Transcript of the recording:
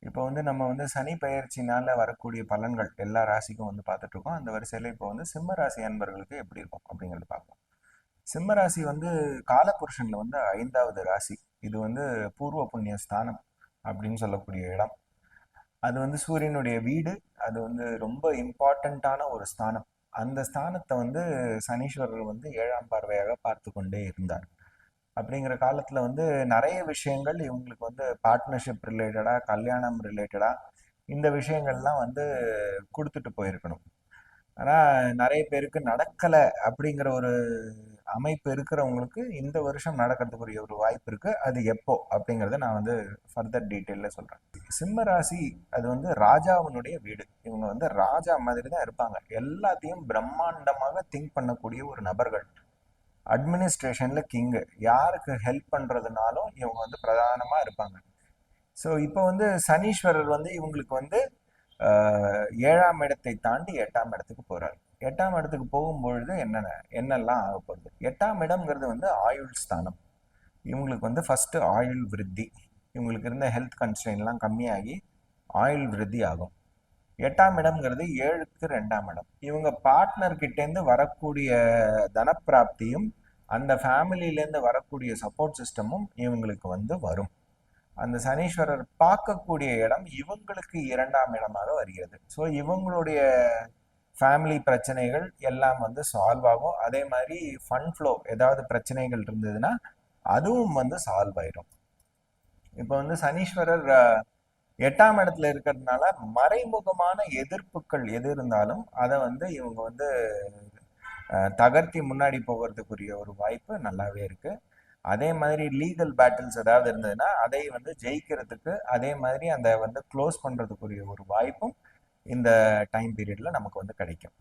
இப்போ வந்து நம்ம வந்து சனி பெயர்ச்சினால வரக்கூடிய பலன்கள் எல்லா ராசிக்கும் வந்து பார்த்துட்டு இருக்கோம். அந்த வரிசையில் இப்போ வந்து சிம்ம ராசி அன்பர்களுக்கு எப்படி இருக்கும் அப்படிங்கிறது பார்ப்போம். சிம்ம ராசி வந்து காலபுருஷன்ல வந்து 5வது ராசி. இது வந்து பூர்வ புண்ணிய ஸ்தானம் அப்படின்னு சொல்லக்கூடிய இடம். அது வந்து சூரியனுடைய வீடு. அது வந்து ரொம்ப இம்பார்ட்டண்ட்டான ஒரு ஸ்தானம். அந்த ஸ்தானத்தை வந்து சனீஸ்வரர் வந்து 7ஆம் பார்வையாக பார்த்து கொண்டே இருந்தார். அப்படிங்கிற காலத்துல வந்து நிறைய விஷயங்கள் இவங்களுக்கு வந்து பார்ட்னர்ஷிப் ரிலேட்டடா, கல்யாணம் ரிலேட்டடா இந்த விஷயங்கள்லாம் வந்து கொடுத்துட்டு போயிருக்கணும். ஆனா நிறைய பேருக்கு நடக்கல அப்படிங்கிற ஒரு அமைப்பு இருக்கிறவங்களுக்கு இந்த வருஷம் நடக்கிறதுக்குரிய ஒரு வாய்ப்பு இருக்கு. அது எப்போ அப்படிங்கறத நான் வந்து ஃபர்தர் டீட்டெயில்ல சொல்றேன். சிம்ம ராசி அது வந்து ராஜாவினுடைய வீடு. இவங்க வந்து ராஜா மாதிரி தான் இருப்பாங்க. எல்லாத்தையும் பிரம்மாண்டமாக திங்க் பண்ணக்கூடிய ஒரு நபர்கள். அட்மினிஸ்ட்ரேஷன்ல கிங்கு. யாருக்கு ஹெல்ப் பண்றதுனாலும் இவங்க வந்து பிரதானமா இருப்பாங்க. ஸோ இப்போ வந்து சனீஸ்வரர் வந்து இவங்களுக்கு வந்து 7ஆம் இடத்தை தாண்டி 8ஆம் இடத்துக்கு போறாரு. 8ஆம் இடத்துக்கு போகும்பொழுது என்னெல்லாம் ஆக போகுது? 8ஆம் இடம்ங்கிறது வந்து ஆயுள் ஸ்தானம். இவங்களுக்கு வந்து ஃபர்ஸ்ட் ஆயுள் விருத்தி. இவங்களுக்கு இருந்த ஹெல்த் கன்ஸ்ட்ரெயின்லாம் கம்மியாகி ஆயுள் விருத்தி ஆகும். 8ஆம் இடம்ங்கிறது 7க்கு 2ஆம் இடம். இவங்க பார்ட்னர் கிட்டேருந்து வரக்கூடிய தனப்பிராப்தியும் அந்த ஃபேமிலியிலேருந்து வரக்கூடிய சப்போர்ட் சிஸ்டமும் இவங்களுக்கு வந்து வரும். அந்த சனீஸ்வரர் பார்க்கக்கூடிய இடம் இவங்களுக்கு 2ஆம் இடமாக வருகிறது. ஸோ இவங்களுடைய ஃபேமிலி பிரச்சனைகள் எல்லாம் வந்து சால்வ் ஆகும். அதே மாதிரி ஃபண்ட் ஃப்ளோ ஏதாவது பிரச்சனைகள் இருந்ததுன்னா அதுவும் வந்து சால்வ் ஆயிடும். இப்போ வந்து சனீஸ்வரர் 8ஆம் இடத்துல இருக்கிறதுனால மறைமுகமான எதிர்ப்புகள் எது இருந்தாலும் அதை வந்து இவங்க வந்து தகர்த்தி முன்னாடி போகிறதுக்குரிய ஒரு வாய்ப்பு நல்லாவே இருக்கு. அதே மாதிரி லீகல் பேட்டில்ஸ் ஏதாவது இருந்ததுன்னா அதை வந்து ஜெயிக்கிறதுக்கு, அதே மாதிரி அந்த வந்து க்ளோஸ் பண்றதுக்குரிய ஒரு வாய்ப்பும் இந்த டைம் பீரியட்ல நமக்கு வந்து கிடைக்கும்.